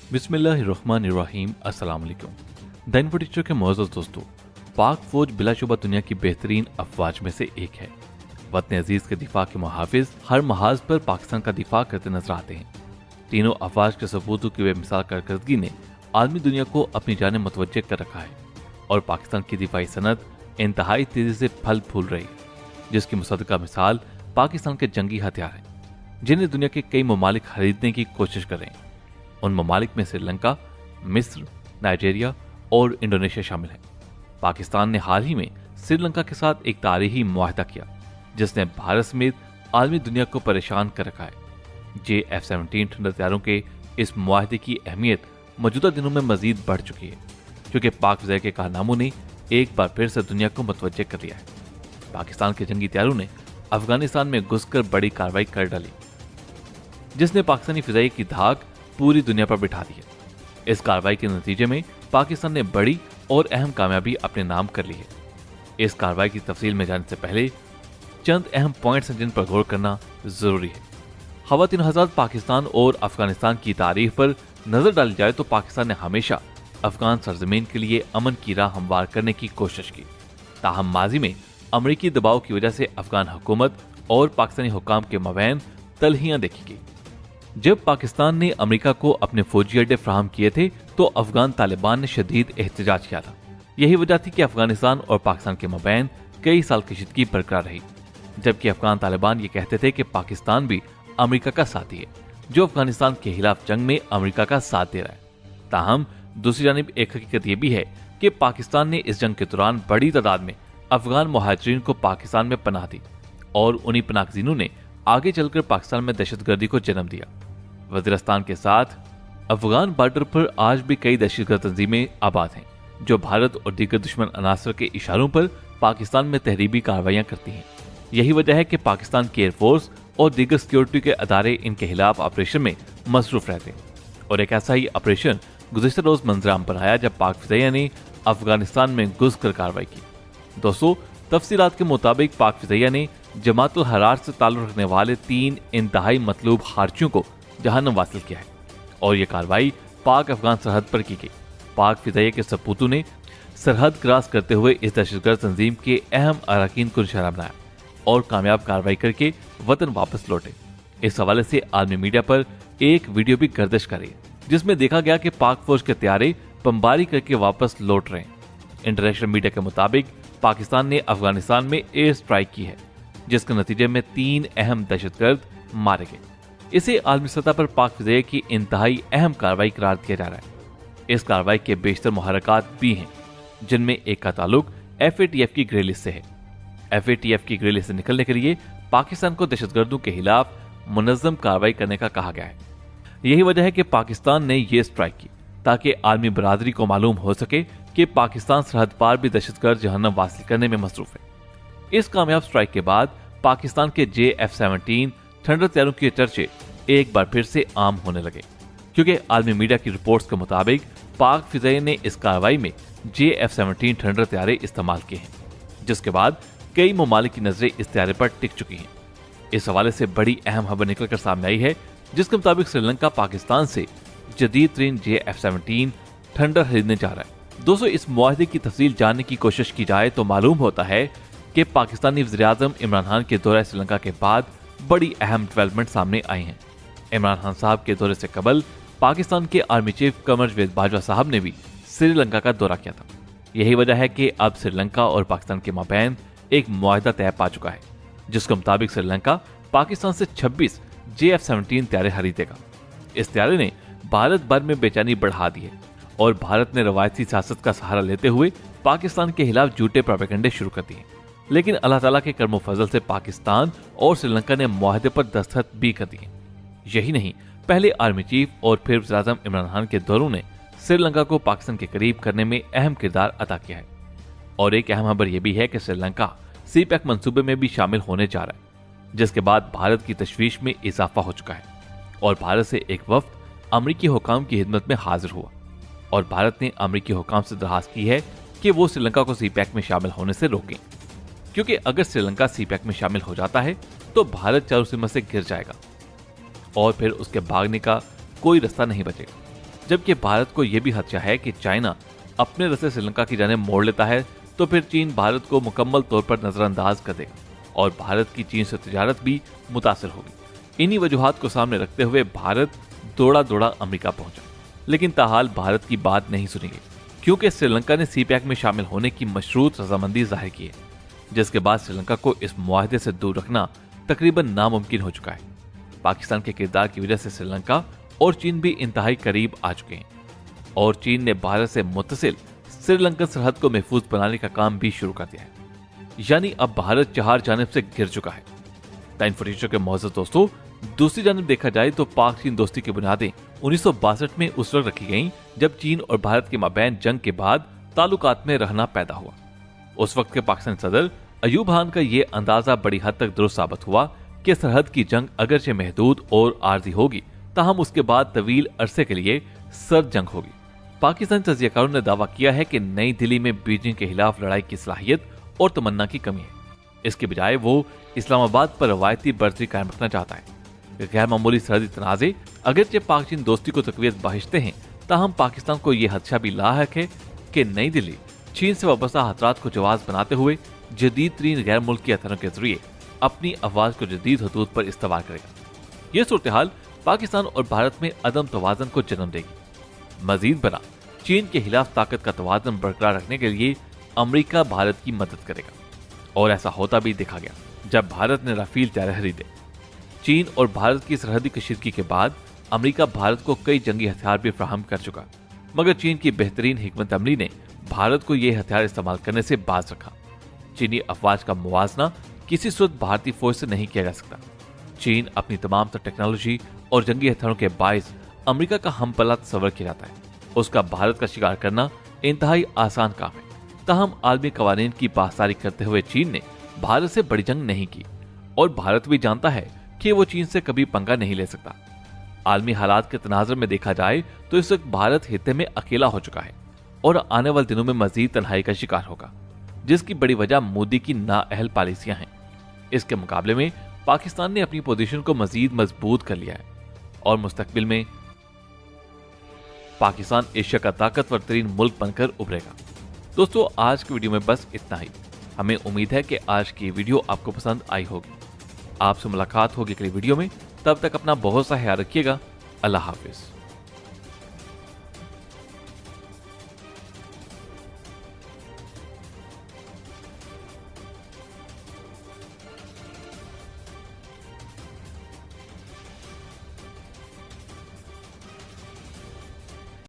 बिस्मिल्लाहिर्रहमानिर्रहीम। अस्सलाम वालेकुम। दैन फटीचर के मोअज़्ज़ज़ दोस्तों, पाक फौज बिलाशुबा दुनिया की बेहतरीन अफवाज में से एक है। वतन अजीज के दिफा के मुहाफिज हर महाज पर पाकिस्तान का दिफा करते नजर आते हैं। तीनों अफवाज के सबूतों की बेमिसाल कारकर्दगी ने आलमी दुनिया को अपनी जाने मुतवज्जे कर रखा है और पाकिस्तान की दिफाई सनत इंतहाई तेजी से फल फूल रही, जिसकी मुसद्दका मिसाल पाकिस्तान के जंगी हथियार हैं, जिन्हें दुनिया के कई ममालिक खरीदने की कोशिश कर रहे हैं। उन ममालिक में श्रीलंका, मिस्र, नाइजीरिया और इंडोनेशिया शामिल हैं। पाकिस्तान ने हाल ही में श्रीलंका के साथ एक तारीखी मुआहदा किया, जिसने भारत समेत आलमी दुनिया को परेशान कर रखा है। F-17 ठंडर हथियारों के इस मुआहदे की अहमियत मौजूदा दिनों में मजीद बढ़ चुकी है, क्योंकि पाक फ़िज़ा के कारनामों ने एक बार फिर से दुनिया को मुतवज्जे कर लिया है। पाकिस्तान के जंगी हथियारों ने अफगानिस्तान में घुसकर बड़ी कार्रवाई कर डाली, जिसने पाकिस्तानी फिजाई की धाक पूरी दुनिया पर बिठा दी है। इस कार्रवाई के नतीजे में पाकिस्तान ने बड़ी और अहम कामयाबी अपने नाम कर ली है। इस कार्रवाई की तफसील में जाने से पहले चंद अहम पॉइंट्स हैं जिन पर गौर करना जरूरी है। ख़वातीन हज़रात, पाकिस्तान और अफगानिस्तान की तारीख पर नजर डाली जाए तो पाकिस्तान ने हमेशा अफगान सरजमीन के लिए अमन की राह हमवार करने की कोशिश की। ताहम माजी में अमरीकी दबाव की वजह से अफगान हुकूमत और पाकिस्तानी हुक्काम के मबैन तलहियां देखी गई। जब पाकिस्तान ने अमेरिका को अपने फौजी अड्डे फ्राहम किए थे तो अफगान तालिबान ने शदीद एहतजाज किया था। यही वजह थी कि अफगानिस्तान और पाकिस्तान के मबैन कई साल कशीदगी बरकरार रही, जबकि अफगान तालिबान ये कहते थे कि पाकिस्तान भी अमेरिका का साथी है, जो अफगानिस्तान के खिलाफ जंग में अमेरिका का साथ दे रहा है। ताहम दूसरी जानिब एक हकीकत यह भी है कि पाकिस्तान ने इस जंग के दौरान बड़ी तादाद में अफगान मुहाजिरीन को पाकिस्तान में पनाह दी और उन्हीं पनाहगज़ीनों ने आगे चलकर पाकिस्तान में दहशतगर्दी को जन्म दिया। वज़ीरिस्तान के साथ अफगान बॉर्डर पर आज भी कई दहशतगर्द तंजीमें आबाद हैं, जो भारत और दीगर दुश्मन अनासर के इशारों पर पाकिस्तान में तहरीबी कार्रवाइयां करती हैं। यही वजह है कि पाकिस्तान की एयरफोर्स और दीगर सिक्योरिटी के अदारे इनके खिलाफ ऑपरेशन में मसरूफ रहते हैं। और एक ऐसा ही ऑपरेशन गुज़िश्ता रोज मंजराम पर आया जब पाक फ़िज़ाइया ने अफगानिस्तान में घुसकर कार्रवाई की। दोस्तों, तफसीलात के मुताबिक पाक फ़िज़ाइया ने जमातुल हरार से ताल्लुक़ रखने वाले 3 इंतहाई मतलूब खारचियों को जहन्नम वासिल किया है और यह कार्रवाई पाक अफगान सरहद पर की गई। पाक फ़िज़ाइया के सपूतों ने सरहद क्रॉस करते हुए इस दहशतगर्द तंजीम के अहम अरकान को निशाना बनाया और कामयाब कार्रवाई करके वतन वापस लौटे। इस हवाले से आलमी मीडिया पर एक वीडियो भी गर्दिश कर रही है, जिसमें देखा गया कि पाक फौज के तैयारे बमबारी करके वापस लौट रहे हैं। इंटरनेशनल मीडिया के मुताबिक पाकिस्तान ने अफगानिस्तान में एयर स्ट्राइक की है, जिसके नतीजे में 3 अहम दहशतगर्द मारे गए। इसे आलमी सतह पर पाक फ़िज़ाइया की इंतहाई अहम कार्रवाई करार दिया जा रहा है। इस कार्रवाई के बेशतर मुहर्रकात भी हैं, जिनमें एक का ताल्लुक FATF की ग्रे लिस्ट से है। FATF की ग्रे लिस्ट से निकलने के लिए पाकिस्तान को दहशतगर्दों के खिलाफ मुनज़्ज़म कार्रवाई करने का कहा गया है। यही वजह है कि पाकिस्तान ने यह स्ट्राइक की ताकि आलमी बरादरी को मालूम हो सके कि पाकिस्तान सरहद पार भी दहशतगर्द जहन्नम वासिल करने में मसरूफ है। इस कामयाब स्ट्राइक के बाद पाकिस्तान के F-17 ठंडर हथियारों के चर्चे एक बार फिर से आम होने लगे, क्योंकि आलमी मीडिया की रिपोर्ट्स के मुताबिक पाक फ़िज़ाइया ने इस कार्रवाई में F-17 ठंडर हथियारे इस्तेमाल किए हैं, जिसके बाद कई ममालिक की नजरें इस हथियारे पर टिक चुकी हैं। इस हवाले से बड़ी अहम खबर निकलकर सामने आई है, जिसके मुताबिक श्रीलंका पाकिस्तान से जदीद तरीन F-17 ठंडर खरीदने जा रहा है। दोस्तों, इस मुआहदे की तफसील जानने की कोशिश की जाए तो मालूम होता है कि पाकिस्तानी वज़ीर-ए-आज़म इमरान खान के दौरे श्रीलंका के बाद बड़ी अहम डेवलपमेंट सामने आई हैं। इमरान खान साहब के दौरे से कबल पाकिस्तान के आर्मी चीफ कमर जावेद बाजवा साहब ने भी श्रीलंका का दौरा किया था। यही वजह है कि अब श्रीलंका और पाकिस्तान के माबैन एक मुआहदा तय पा चुका है, जिसके मुताबिक श्रीलंका पाकिस्तान से 26 F-17 तैयारे खरीदेगा। इस तैयारे ने भारत भर में बेचैनी बढ़ा दी है और भारत ने रवायती सियासत का सहारा लेते हुए पाकिस्तान के खिलाफ झूठे प्रोपेगेंडे शुरू कर दिए। लेकिन अल्लाह ताला के कर्म फजल से पाकिस्तान और श्रीलंका ने मुआहदे पर दस्तखत भी कर दिए। यही नहीं, पहले आर्मी चीफ और फिर वज़ीर-ए-आज़म इमरान खान के दौरों ने श्रीलंका को पाकिस्तान के करीब करने में अहम किरदार अदा किया है। और एक अहम खबर यह भी है कि श्रीलंका CPEC मंसूबे में भी शामिल होने जा रहा है, जिसके बाद भारत की तशवीश में इजाफा हो चुका है और भारत से एक वफ्द अमरीकी हुकाम की खिदमत में हाजिर हुआ और भारत ने अमरीकी हुकाम से दरखास्त की है कि वो श्रीलंका को CPEC में शामिल होने से रोकें, क्योंकि अगर श्रीलंका CPEC में शामिल हो जाता है तो भारत चारों सीमा से घिर जाएगा और फिर उसके भागने का कोई रास्ता नहीं बचेगा। जबकि भारत को यह भी खदशा है कि चाइना अपने रस्ते श्रीलंका की जाने मोड़ लेता है तो फिर चीन भारत को मुकम्मल तौर पर नजरअंदाज कर देगा और भारत की चीन से तिजारत भी मुतासिर होगी। इन्हीं वजूहात को सामने रखते हुए भारत दौड़ा दौड़ा अमेरिका पहुंचा, लेकिन ताहाल भारत की बात नहीं सुनी गई क्योंकि श्रीलंका ने सीपैक में शामिल होने की मशरूत रजामंदी जाहिर की है, जिसके बाद श्रीलंका को इस मुआहदे से दूर रखना तकरीबन नामुमकिन हो चुका है। पाकिस्तान के किरदार की वजह से श्रीलंका और चीन भी इंतहाई करीब आ चुके हैं और चीन ने भारत से मुत्तसिल श्रीलंकन सरहद को महफूज बनाने का काम भी शुरू कर दिया है, यानी अब भारत चार जानिब से घिर चुका है। टाइम फॉर फ्यूचर के मौजूद दोस्तों, दूसरी जानिब देखा जाए तो पाक चीन दोस्ती की बुनियादें 1962 में उस वक्त रखी गईं जब चीन और भारत के माबैन जंग के बाद ताल्लुकात में रहना पैदा हुआ। उस वक्त के पाकिस्तानी सदर अयूब खान का ये अंदाजा बड़ी हद तक दुरुस्त साबित हुआ कि सरहद की जंग अगरचे महदूद और आर्जी होगी, ताहम उसके बाद तवील अरसे के लिए सर्द जंग होगी। पाकिस्तानी तज्जियाकारों ने दावा किया है कि नई दिल्ली में बीजिंग के खिलाफ लड़ाई की सलाहियत और तमन्ना की कमी है। इसके बजाय वो इस्लामाबाद पर रवायती बर्दरी कायम रखना चाहता है। गैर मामूली सरहदी तनाज़े अगरचे पाक चीन दोस्ती को तकवीत बख्शते हैं, ताहम पाकिस्तान को यह खदशा भी लाहक है कि नई दिल्ली चीन से वाबस्ता खतरात को जवाब बनाते हुए जदीद तरीन गैर मुल्की हथियारों के जरिए अपनी आवाज को जदीद हदूद पर इस्तेमाल करेगा। यह सूरत हाल पाकिस्तान और भारत में अदम तवाज़न को जन्म देगी। मजीद बना चीन के खिलाफ ताकत का तवाज़न बरकरार रखने के लिए अमेरिका भारत की मदद करेगा और ऐसा होता भी देखा गया जब भारत ने राफेल तैयार खरीदे। चीन और भारत की सरहदी कशीदगी के बाद अमेरिका भारत को कई जंगी हथियार भी फराहम कर चुका, मगर चीन की बेहतरीन हिकमत अमली ने भारत को ये हथियार इस्तेमाल करने से बाज रखा। चीनी अफवाज का मुवाजना किसी सूरत भारतीय फौज से नहीं किया जा सकता। चीन अपनी तमाम तर टेक्नोलॉजी और जंगी हथियारों के बायस अमेरिका का हम पल्ला तस्वर किया जाता है। उसका भारत का शिकार करना इंतहाई आसान काम है। ताहम आलमी कवानीन की पासदारी करते हुए चीन ने भारत से बड़ी जंग नहीं की और भारत भी जानता है कि वो चीन से कभी पंगा नहीं ले सकता। आलमी हालात के तनाज़ुर में देखा जाए तो इस वक्त भारत हित्ते में अकेला हो चुका है और आने वाले दिनों में मजीद तन्हाई का शिकार होगा, जिसकी बड़ी वजह मोदी की नाअहल पॉलिसियां हैं। इसके मुकाबले में पाकिस्तान ने अपनी पोजीशन को मजीद मजबूत कर लिया है और मुस्तकबिल में पाकिस्तान एशिया का ताकतवर तरीन मुल्क बनकर उभरेगा। दोस्तों, आज की वीडियो में बस इतना ही। हमें उम्मीद है कि आज की वीडियो आपको पसंद आई होगी। आपसे मुलाकात होगी अगली वीडियो में। तब तक अपना बहुत सा ख्याल रखिएगा। अल्लाह हाफिज।